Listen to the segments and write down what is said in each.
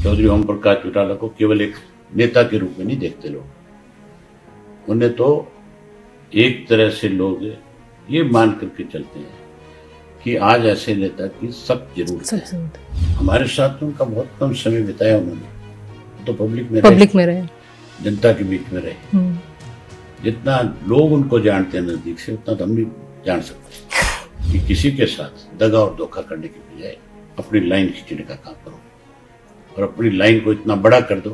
चौधरी ओम प्रकाश चौटाला को केवल एक नेता के रूप में नहीं देखते लोग। उन्हें तो एक तरह से लोग ये मान करके चलते हैं कि आज ऐसे नेता की सख्त जरूरत है। हमारे साथ तो उनका बहुत कम समय बिताया उन्होंने, तो पब्लिक में रहे, जनता के बीच में रहे। जितना लोग उनको जानते हैं नजदीक से, उतना तो हम नहीं जान सकते कि किसी के साथ दगा और धोखा करने के बजाय अपनी लाइन खींचने का काम करो और अपनी लाइन को इतना बड़ा कर दो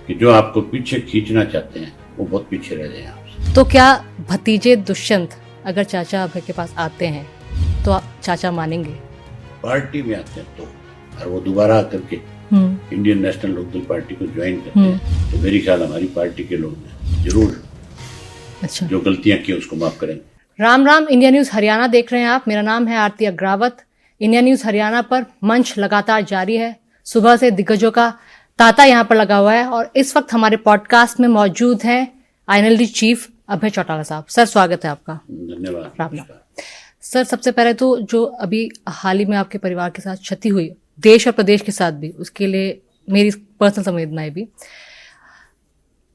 कि जो आपको पीछे खींचना चाहते हैं वो बहुत पीछे रह जाए आपसे। तो क्या भतीजे दुष्यंत अगर चाचा अभय के पास आते हैं तो आप चाचा मानेंगे? पार्टी में आते हैं तो, और वो दोबारा आकर के इंडियन नेशनल लोकदल पार्टी को ज्वाइन करते हैं तो मेरी ख्याल हमारी पार्टी के लोग जरूर जो गलतियां की उसको माफ करेंगे। राम राम, इंडिया न्यूज हरियाणा देख रहे हैं आप। मेरा नाम है आरती अग्रावत। इंडिया न्यूज हरियाणा पर मंच लगातार जारी है। सुबह से दिग्गजों का तांता यहाँ पर लगा हुआ है और इस वक्त हमारे पॉडकास्ट में मौजूद हैं INLD चीफ अभय चौटाला साहब। सर, स्वागत है आपका। धन्यवाद। राम राम। सर, सबसे पहले तो जो अभी हाल ही में आपके परिवार के साथ क्षति हुई, देश और प्रदेश के साथ भी, उसके लिए मेरी पर्सनल संवेदनाएं भी,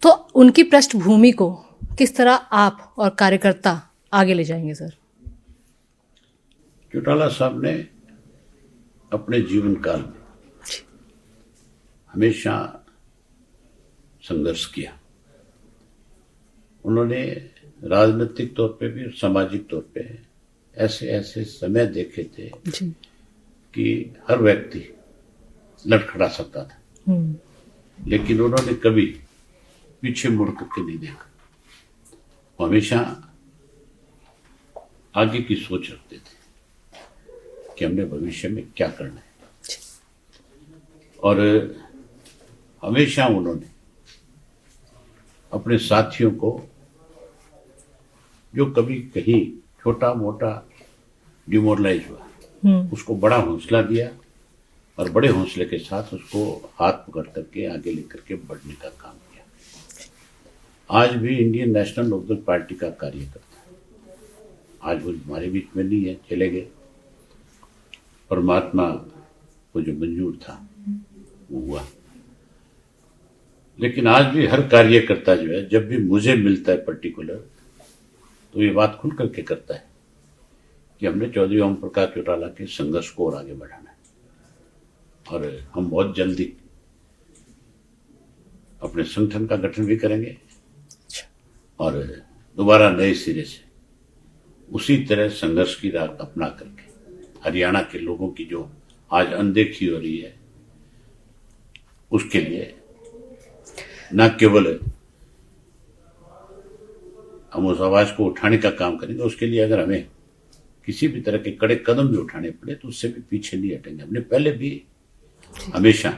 तो उनकी पृष्ठभूमि को किस तरह आप और कार्यकर्ता आगे ले जाएंगे? सर, चौटाला साहब ने अपने जीवन काल में हमेशा संघर्ष किया। उन्होंने राजनीतिक तौर पे भी और सामाजिक तौर पे ऐसे ऐसे समय देखे थे कि हर व्यक्ति लड़खड़ा सकता था, लेकिन उन्होंने कभी पीछे मुड़ करके नहीं देखा। वो हमेशा आगे की सोच रखते थे कि हमने भविष्य में क्या करना है, और हमेशा उन्होंने अपने साथियों को जो कभी कहीं छोटा मोटा डिमोरलाइज हुआ उसको बड़ा हौसला दिया और बड़े हौसले के साथ उसको हाथ पकड़ करके आगे लेकर के बढ़ने का काम किया। आज भी इंडियन नेशनल लोकदल पार्टी का कार्यकर्ता है। आज वो हमारे बीच में नहीं है, चले गए। परमात्मा को जो मंजूर था वो हुआ, लेकिन आज भी हर कार्यकर्ता जो है, जब भी मुझे मिलता है पर्टिकुलर, तो ये बात खुल करके करता है कि हमने चौधरी ओम प्रकाश चौटाला के संघर्ष को और आगे बढ़ाना है और हम बहुत जल्दी अपने संगठन का गठन भी करेंगे और दोबारा नए सिरे से उसी तरह संघर्ष की राह अपना करके हरियाणा के लोगों की जो आज अनदेखी हो रही है उसके लिए न केवल हम उस आवाज को उठाने का काम करेंगे, उसके लिए अगर हमें किसी भी तरह के कड़े कदम भी उठाने पड़े तो उससे भी पीछे नहीं हटेंगे। हमने पहले भी हमेशा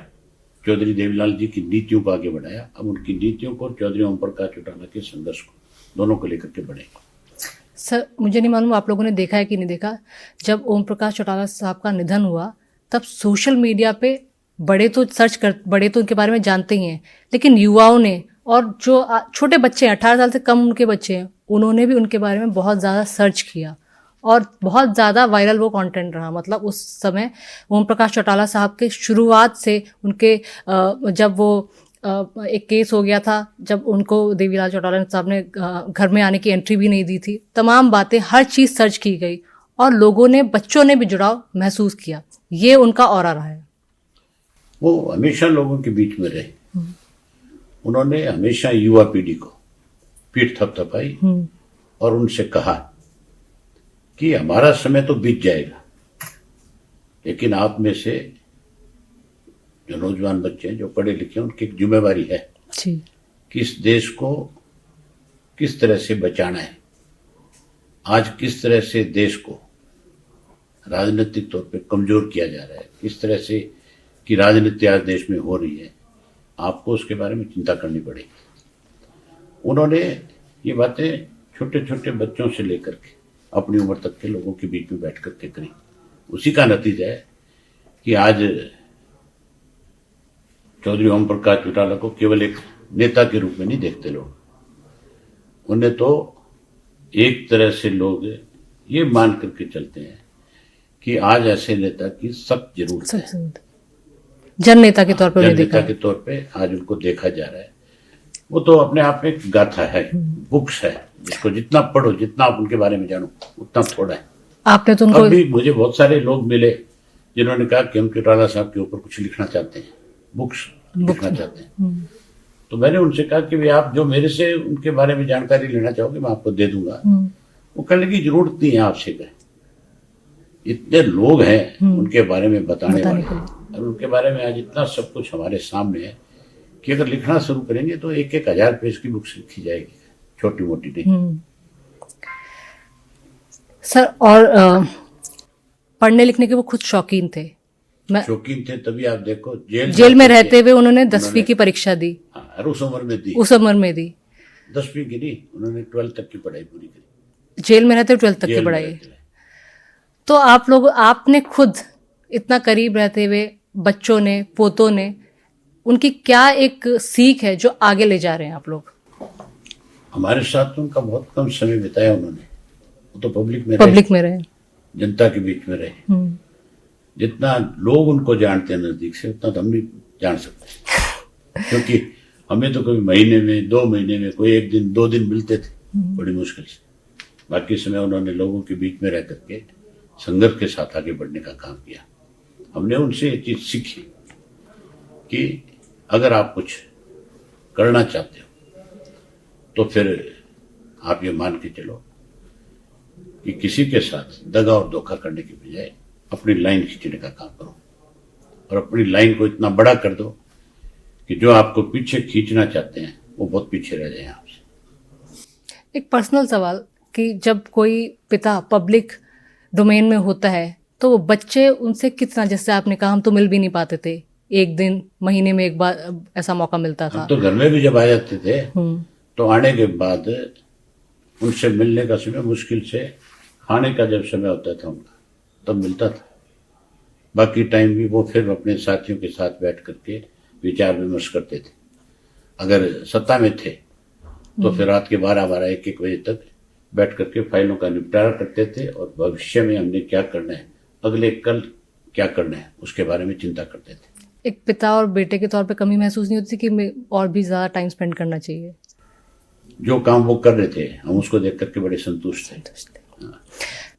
चौधरी देवीलाल जी की नीतियों को आगे बढ़ाया। अब उनकी नीतियों को चौधरी ओम प्रकाश चौटाला के संघर्ष को दोनों को लेकर के बढ़ेंगे। सर, मुझे नहीं मालूम आप लोगों ने देखा है कि नहीं देखा, जब ओम प्रकाश चौटाला साहब का निधन हुआ तब सोशल मीडिया पे बड़े तो उनके बारे में जानते ही हैं, लेकिन युवाओं ने और जो छोटे बच्चे हैं, 18 साल से कम उनके बच्चे हैं, उन्होंने भी उनके बारे में बहुत ज़्यादा सर्च किया और बहुत ज़्यादा वायरल वो कंटेंट रहा। मतलब उस समय ओम प्रकाश चौटाला साहब के शुरुआत से उनके जब वो एक केस हो गया था, जब उनको देवीलाल चौटाला साहब ने घर में आने की एंट्री भी नहीं दी थी, तमाम बातें, हर चीज़ सर्च की गई और लोगों ने, बच्चों ने भी जुड़ाव महसूस किया। ये उनका ऑरा रहा है। वो हमेशा लोगों के बीच में रहे। उन्होंने हमेशा युवा पीढ़ी को पीठ थपथपाई और उनसे कहा कि हमारा समय तो बीत जाएगा, लेकिन आप में से जो नौजवान बच्चे हैं, जो पढ़े लिखे हैं, उनकी एक जिम्मेवारी है कि इस देश को किस तरह से बचाना है। आज किस तरह से देश को राजनीतिक तौर पे कमजोर किया जा रहा है, किस तरह से कि राजनीति आज देश में हो रही है, आपको उसके बारे में चिंता करनी पड़ेगी। उन्होंने ये बातें छोटे छोटे बच्चों से लेकर के अपनी उम्र तक के लोगों के बीच में बैठ करके करी। उसी का नतीजा है कि आज चौधरी ओम प्रकाश चौटाला को केवल एक नेता के रूप में नहीं देखते लोग। उन्हें तो एक तरह से लोग ये मान करके चलते हैं कि आज ऐसे नेता की सख्त जरूरत है। जन नेता के तौर पर उन्हें जननेता देखा। के तौर पे आज उनको देखा जा रहा है। वो तो अपने आप में एक गाथा है, बुक्स है, जिसको जितना पढ़ो, जितना आप उनके बारे में जानो, उतना थोड़ा है। आपने तो उनको अभी मुझे बहुत सारे लोग मिले जिन्होंने कहा कि हम चौटाला साहब के ऊपर कुछ लिखना चाहते हैं, बुक्स लिखना चाहते हैं। तो मैंने उनसे कहा कि भाई आप जो मेरे से उनके बारे में जानकारी लेना चाहोगे मैं आपको दे दूंगा। वो कहने की जरूरत नहीं है आपसे, कहे इतने लोग हैं उनके बारे में बताने वाले, और उनके बारे में आज इतना सब कुछ हमारे सामने है कि अगर लिखना शुरू करेंगे तो 1,000 पेज की बुक्स लिखी जाएगी, छोटी मोटी नहीं। सर, और पढ़ने लिखने के वो खुद शौकीन थे। मैं शौकीन थे, तभी आप देखो जेल में रहते हुए उन्होंने 10वीं की परीक्षा दी, और उस उम्र में दी, उस उम्र में दी। 10वीं की नहीं, उन्होंने 12th तक की पढ़ाई पूरी करी, जेल में रहते हुए 12th तक की जेल में पढ़ाई। रहते हुए। तो आपने खुद इतना करीब रहते हुए बच्चों ने, पोतों ने, उनकी क्या एक सीख है जो आगे ले जा रहे हैं आप लोग? हमारे साथ तो उनका बहुत कम समय बिताया उन्होंने, वो तो पब्लिक में रहे, जनता के बीच में रहे। जितना लोग उनको जानते हैं नजदीक से, उतना तो हम नहीं जान सकते, क्योंकि हमें तो कभी महीने में, 2 महीने में, कोई 1 दिन 2 दिन मिलते थे, बड़ी मुश्किल से। बाकी समय उन्होंने लोगों के बीच में रह करके संघर्ष के साथ आगे बढ़ने का काम किया। हमने उनसे ये चीज सीखी कि अगर आप कुछ करना चाहते हो तो फिर आप ये मान के चलो कि किसी के साथ दगा और धोखा करने की बजाय अपनी लाइन खींचने का काम करो, और अपनी लाइन को इतना बड़ा कर दो कि जो आपको पीछे खींचना चाहते हैं वो बहुत पीछे रह जाए आपसे। एक पर्सनल सवाल कि जब कोई पिता पब्लिक डोमेन में होता है तो वो बच्चे उनसे कितना, जैसे आपने कहा हम तो मिल भी नहीं पाते थे, 1 दिन महीने में 1 बार ऐसा मौका मिलता था। हम तो घर में भी जब आ जाते थे तो आने के बाद उनसे मिलने का समय मुश्किल से, खाने का जब समय होता था उनका तब मिलता था। बाकी टाइम भी वो फिर अपने साथियों के साथ बैठ करके विचार विमर्श करते थे। अगर सत्ता में थे तो फिर रात के 12-12, 1-1 बजे तक बैठ करके फाइलों का निपटारा करते थे, और भविष्य में हमने क्या करना है, अगले कल क्या करना है, उसके बारे में चिंता करते थे। एक पिता और बेटे के तौर पे कमी महसूस नहीं होती कि मैं और भी ज्यादा टाइम स्पेंड करना चाहिए? जो काम वो कर रहे थे हम उसको देख करके बड़े संतुष्ट थे।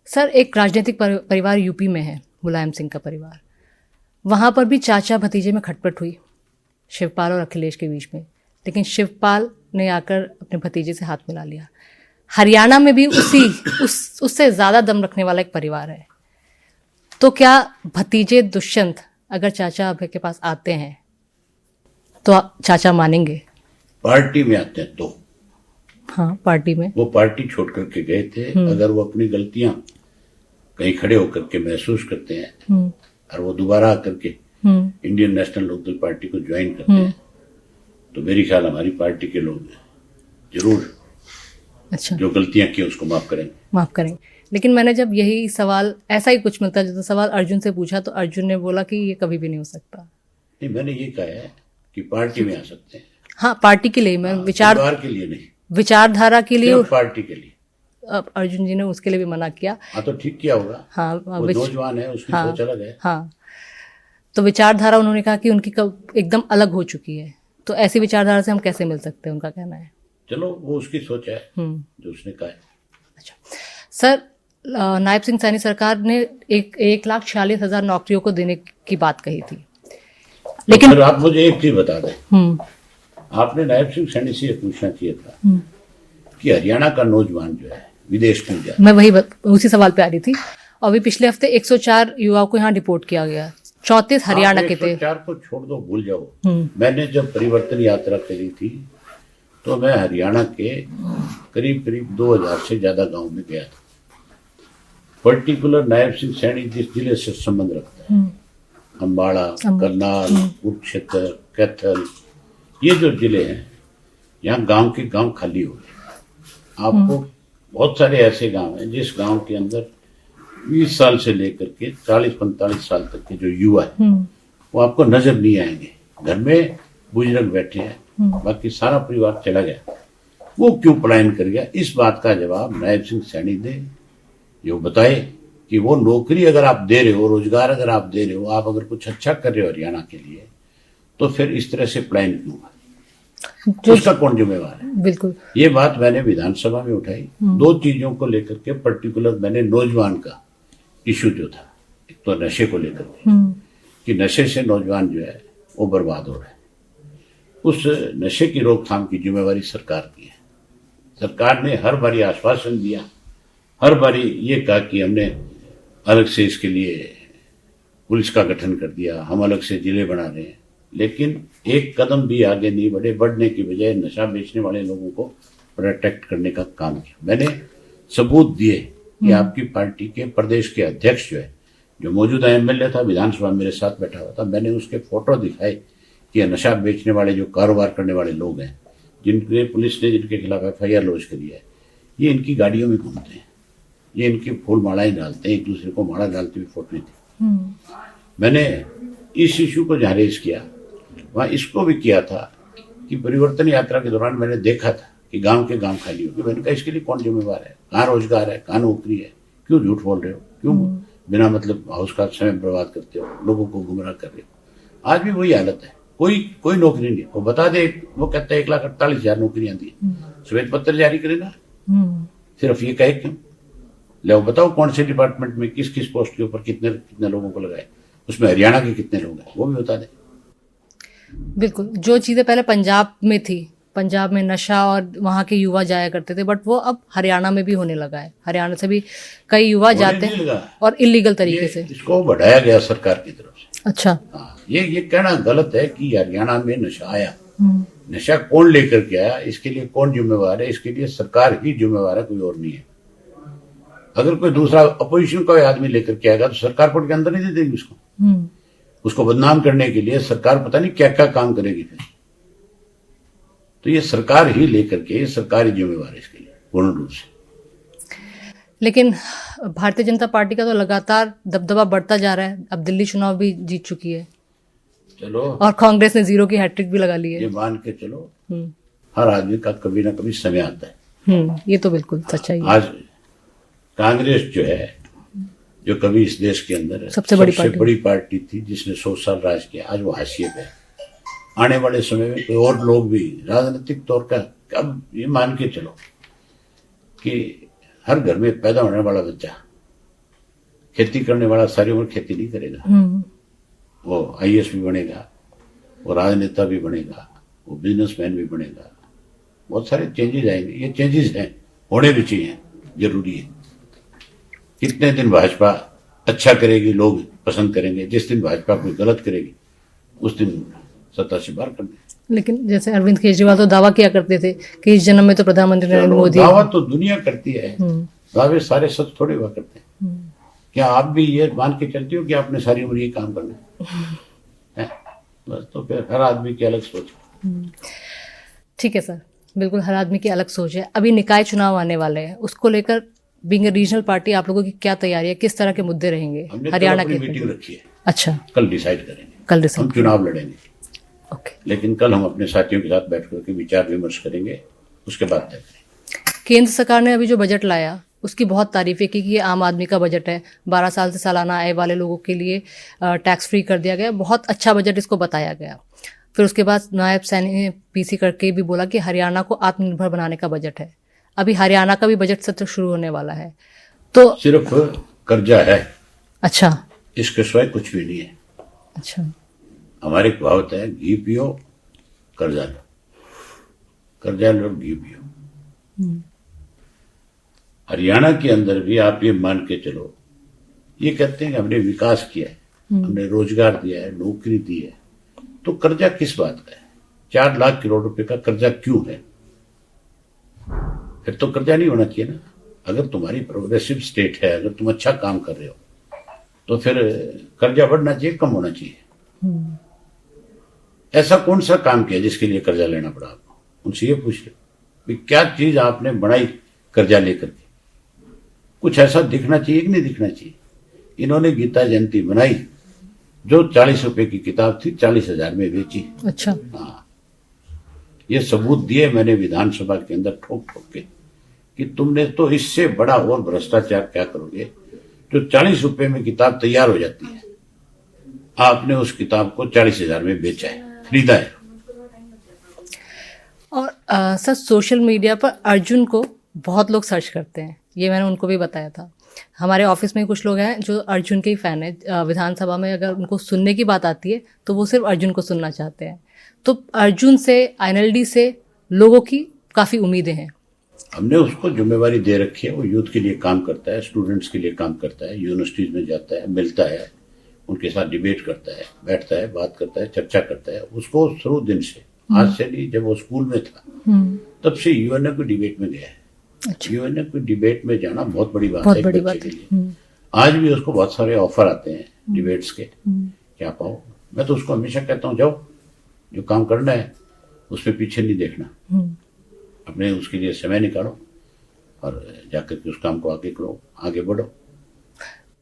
सर, एक राजनीतिक परिवार यूपी में है, मुलायम सिंह का परिवार। वहां पर भी चाचा भतीजे में खटपट हुई शिवपाल और अखिलेश के बीच में, लेकिन शिवपाल ने आकर अपने भतीजे से हाथ मिला लिया। हरियाणा में भी उससे ज्यादा दम रखने वाला एक परिवार है। तो क्या भतीजे दुष्यंत अगर चाचा अभय के पास आते हैं तो चाचा मानेंगे? पार्टी में आते हैं तो हाँ, पार्टी में वो पार्टी छोड़ करके गए थे। अगर वो अपनी गलतियां कहीं खड़े होकर के महसूस करते हैं और वो दोबारा आकर के इंडियन नेशनल लोकदल पार्टी को ज्वाइन करते हैं तो मेरी ख्याल हमारी पार्टी के लोग जरूर अच्छा जो गलतियां की उसको माफ करेंगे। लेकिन मैंने जब यही सवाल, ऐसा ही कुछ मिलता जुलता सवाल अर्जुन से पूछा तो अर्जुन ने बोला कि ये कभी भी नहीं हो सकता। नहीं, मैंने ये कहा है कि पार्टी में आ सकते हैं। हाँ, पार्टी के लिए, मैं परिवार के लिए नहीं, विचारधारा के लिए, पार्टी के लिए। अब अर्जुन जी ने उसके लिए भी मना किया। हाँ, तो ठीक किया होगा। हाँ, वो नौजवान है, उसकी सोच अलग है। हाँ, तो विचारधारा उन्होंने कहा कि उनकी एकदम अलग हो चुकी है, तो ऐसी विचारधारा से हम कैसे मिल सकते हैं, उनका कहना है। चलो, वो उसकी सोच है जो उसने कहा है। अच्छा सर, नायब सिंह सैनी सरकार ने 1,46,000 नौकरियों को देने की बात कही थी, लेकिन तो आप मुझे एक चीज बता दें, आपने नायब सिंह सैनी से पूछना चाहिए था कि हरियाणा का नौजवान जो है विदेश क्यों जाए। मैं उसी सवाल पे आ रही थी। और अभी पिछले हफ्ते 104 युवाओं को यहाँ डिपोर्ट किया गया, 34 हरियाणा के थे। 104 को छोड़ दो, भूल जाओ। मैंने जब परिवर्तन यात्रा करी थी तो मैं हरियाणा के करीब 2000 से ज्यादा गांव में गया था। पर्टिकुलर नायब सिंह सैनी जिस जिले से संबंध रखता है, अम्बाड़ा, करनाल, कुरुक्षेत्र, कैथल, ये जो जिले हैं, यहाँ गांव के गांव खाली हो गए। आपको बहुत सारे ऐसे गांव हैं जिस गांव के अंदर 20 साल से लेकर के 40-45 साल तक के जो युवा है वो आपको नजर नहीं आएंगे। घर में बुजुर्ग बैठे हैं, बाकी सारा परिवार चला गया। वो क्यों पलायन कर गया, इस बात का जवाब नायब सिंह सैनी दे, जो बताए कि वो नौकरी अगर आप दे रहे हो, रोजगार अगर आप दे रहे हो, आप अगर कुछ अच्छा कर रहे हो हरियाणा के लिए, तो फिर इस तरह से प्लान क्यों हुआ, जो उसका कौन जिम्मेवार है। बिल्कुल ये बात मैंने विधानसभा में उठाई। दो चीजों को लेकर के पर्टिकुलर मैंने नौजवान का इशू जो था, एक तो नशे को लेकर के कि नशे से नौजवान जो है वो बर्बाद हो रहा है, उस नशे की रोकथाम की जिम्मेवारी सरकार की है। सरकार ने हर बारी आश्वासन दिया, हर बारी ये कहा कि हमने अलग से इसके लिए पुलिस का गठन कर दिया, हम अलग से जिले बना रहे हैं, लेकिन एक कदम भी आगे नहीं बढ़े। बढ़ने की बजाय नशा बेचने वाले लोगों को प्रोटेक्ट करने का काम किया। मैंने सबूत दिए कि आपकी पार्टी के प्रदेश के अध्यक्ष जो मौजूदा एमएलए था, विधानसभा मेरे साथ बैठा हुआ था, मैंने उसके फोटो दिखाए कि ये नशा बेचने वाले जो कारोबार करने वाले लोग हैं, जिनके पुलिस ने जिनके खिलाफ FIR लॉन्च करी है, ये इनकी गाड़ियों में घूमते हैं, ये इनकी फूल मालाएं डालते हैं, एक दूसरे को माला डालते हुए फोटो थी। मैंने इस इशू को जहाँ रेज किया वहां इसको भी किया था कि परिवर्तन यात्रा के दौरान मैंने देखा था कि गांव के गांव खाली हो गए। मैंने कहा इसके लिए कौन जिम्मेवार है, कहाँ रोजगार है, कहाँ नौकरी है, क्यों झूठ बोल रहे हो, क्यों बिना मतलब हाउस का समय बर्बाद करते हो, लोगों को गुमराह कर रहे हो। आज भी वही हालत है, कोई नौकरी नहीं। वो बता दे, वो कहता है 1,48,000 नौकरियां दी, श्वेत पत्र जारी करेगा, सिर्फ ये कहे क्यों? ले बताओ कौन से डिपार्टमेंट में किस किस पोस्ट के ऊपर कितने लोगों को लगाए, उसमें हरियाणा के कितने लोग हैं वो भी बता दें। बिल्कुल, जो चीजें पहले पंजाब में थी, पंजाब में नशा और वहाँ के युवा जाया करते थे, बट वो अब हरियाणा में भी होने लगा है। हरियाणा से भी कई युवा जाते हैं और इलीगल तरीके से। इसको बढ़ाया गया सरकार की तरफ से। अच्छा, हाँ, ये कहना गलत है कि हरियाणा में नशा आया। नशा कौन लेकर के आया, इसके लिए कौन जिम्मेवार है? इसके लिए सरकार ही जिम्मेवार है, कोई और नहीं है। अगर कोई दूसरा अपोजिशन का आदमी लेकर के आएगा तो सरकार पट के अंदर नहीं दे देगी उसको बदनाम करने के लिए सरकार पता नहीं क्या क्या काम करेगी फिर। तो ये सरकार ही लेकर के, सरकार ही जिम्मेवार है इसके लिए पूर्ण रूप से। लेकिन भारतीय जनता पार्टी का तो लगातार दबदबा बढ़ता जा रहा है। अब दिल्ली चुनाव भी जीत चुकी है, चलो, और कांग्रेस ने 0 की हैट्रिक भी लगा ली है। ये मान के चलो, हर आदमी का कभी ना कभी समय आता है। ये तो बिल्कुल सच्चाई है। आज कांग्रेस जो है, जो कभी इस देश के अंदर सबसे बड़ी पार्टी थी, जिसने 100 साल राज किया, आज वो हाशिए पे है। आने वाले समय में कोई और लोग भी राजनीतिक तौर का, अब ये मान के चलो कि हर घर में पैदा होने वाला बच्चा खेती करने वाला सारी उम्र खेती नहीं करेगा। वो IAS भी बनेगा, वो राजनेता भी बनेगा, वो बिजनेसमैन भी बनेगा। बहुत सारे चेंजेस आएंगे, ये चेंजेस हैं, होने भी चाहिए, जरूरी है। कितने दिन भाजपा अच्छा करेगी, लोग पसंद करेंगे, जिस दिन भाजपा कोई गलत करेगी उस दिन सत्ता से बाहर कर दें। लेकिन जैसे अरविंद केजरीवाल तो दावा किया करते थे कि इस जन्म में तो प्रधानमंत्री नरेंद्र मोदी। दावा तो दुनिया करती है, दावे सारे सच थोड़े हुआ करते हैं। क्या आप भी ये मान के चलती हो कि आपने सारी उम्र ये काम करना है? बस, तो फिर हर आदमी की अलग सोच है। ठीक है सर, बिल्कुल हर आदमी की अलग सोच है। अभी निकाय चुनाव आने वाले हैं, उसको लेकर बीइंग रीजनल पार्टी आप लोगों की क्या तैयारी है, किस तरह के मुद्दे रहेंगे? हरियाणा की मीटिंग रखी है। अच्छा, कल डिसाइड करेंगे, कल डिसाइड हम चुनाव लड़ेंगे। ओके, लेकिन कल हम अपने साथियों के साथ बैठ करके विचार विमर्श करेंगे, उसके बाद तय करेंगे। केंद्र सरकार ने अभी जो बजट लाया उसकी बहुत तारीफें की कि ये आम आदमी का बजट है, 12 साल से सालाना आय वाले लोगों के लिए टैक्स फ्री कर दिया गया, बहुत अच्छा बजट इसको बताया गया। फिर उसके बाद नायब सैनी PC करके भी बोला कि हरियाणा को आत्मनिर्भर बनाने का बजट है। अभी हरियाणा का भी बजट सत्र शुरू होने वाला है, तो सिर्फ कर्जा है। अच्छा, इसके सिवाय कुछ भी नहीं है। अच्छा, हमारी कहावत है, घी पियो कर्जा लो, कर्जा लो घी पियो। हरियाणा के अंदर भी आप ये मान के चलो, ये कहते हैं कि हमने विकास किया है, हमने रोजगार दिया है, नौकरी दी है, तो कर्जा किस बात का है? 4 लाख करोड़ रुपए का कर्जा क्यों है? फिर तो कर्जा नहीं होना चाहिए ना। अगर तुम्हारी प्रोग्रेसिव स्टेट है, अगर तुम अच्छा काम कर रहे हो, तो फिर कर्जा बढ़ना चाहिए, कम होना चाहिए। ऐसा कौन सा काम किया जिसके लिए कर्जा लेना पड़ा आपको? उनसे ये पूछ लो, क्या चीज आपने बनाई कर्जा लेकर के? कुछ ऐसा दिखना चाहिए कि नहीं दिखना चाहिए? इन्होंने गीता जयंती बनाई, जो 40 रुपए की किताब थी 40,000 में बेची। अच्छा, हाँ, ये सबूत दिए मैंने विधानसभा के अंदर ठोक ठोक के कि तुमने तो इससे बड़ा और भ्रष्टाचार क्या करोगे? जो 40 रुपए में किताब तैयार हो जाती है, आपने उस किताब को 40,000 में बेचा है। खरीदा है। और सर सोशल मीडिया पर अर्जुन को बहुत लोग सर्च करते हैं, ये मैंने उनको भी बताया था। हमारे ऑफिस में कुछ लोग हैं जो अर्जुन के ही फ़ैन हैं। विधानसभा में अगर उनको सुनने की बात आती है तो वो सिर्फ अर्जुन को सुनना चाहते हैं। तो अर्जुन से, आईएनएलडी से लोगों की काफ़ी उम्मीदें हैं। हमने उसको जिम्मेवारी दे रखी है, वो यूथ के लिए काम करता है, स्टूडेंट्स के लिए काम करता है, यूनिवर्सिटीज में जाता है, मिलता है, उनके साथ डिबेट करता है, बैठता है, बात करता है, चर्चा करता है। उसको शुरू दिन से, आज से नहीं, जब वो स्कूल में था तब से यूएनए को डिबेट में गया है। अच्छा। यूएनए को डिबेट में जाना बहुत बड़ी बात बहुत है बड़ी एक बात बच्चे है। के लिए। आज भी उसको बहुत सारे ऑफर आते हैं डिबेट्स के, क्या पाओ। मैं तो उसको हमेशा कहता हूँ, जाओ, जो काम करना है उसमें पीछे नहीं देखना, अपने उसके लिए समय निकालो और जाकर के उस काम को आगे करो, आगे बढ़ो।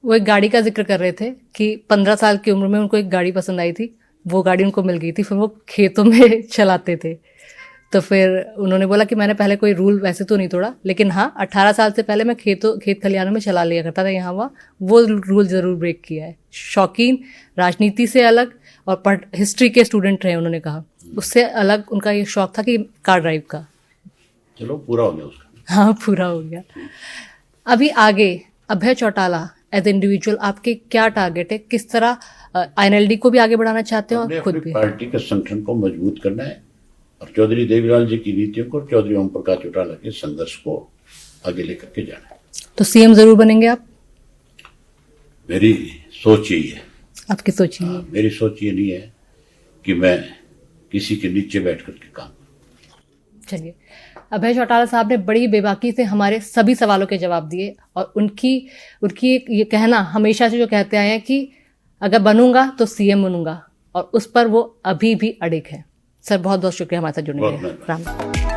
वो एक गाड़ी का जिक्र कर रहे थे कि 15 साल की उम्र में उनको एक गाड़ी पसंद आई थी, वो गाड़ी उनको मिल गई थी, फिर वो खेतों में चलाते थे। तो फिर उन्होंने बोला कि मैंने पहले कोई रूल वैसे तो नहीं तोड़ा, लेकिन हाँ 18 साल से पहले मैं खेत खलिहानों में चला लिया करता था, यहाँ वहाँ वो रूल ज़रूर ब्रेक किया है। शौकीन, राजनीति से अलग और हिस्ट्री के स्टूडेंट रहे, उन्होंने कहा उससे अलग उनका ये शौक था कि कार ड्राइव का। चलो पूरा हो गया उसका। हाँ पूरा हो गया। अभी आगे अभय चौटाला एज इंडिविजुअल आपके क्या टारगेट है, किस तरह आईएनएलडी को भी आगे बढ़ाना चाहते हो और खुद भी? पार्टी के संगठन को मजबूत करना है और चौधरी देवीलाल जी की नीतियों को, चौधरी ओम प्रकाश चौटाला के संघर्ष को आगे लेकर के जाना है। तो सीएम जरूर बनेंगे आप? मेरी सोच यही है। आपकी सोच यही है? मेरी सोच ये नहीं है कि मैं किसी के नीचे बैठ करके काम करूं। चलिए, अभय चौटाला साहब ने बड़ी बेबाकी से हमारे सभी सवालों के जवाब दिए और उनकी एक ये कहना हमेशा से जो कहते आए हैं कि अगर बनूंगा तो सीएम बनूंगा, और उस पर वो अभी भी अड़िग है। सर बहुत बहुत शुक्रिया हमारे साथ जुड़ने के लिए। राम।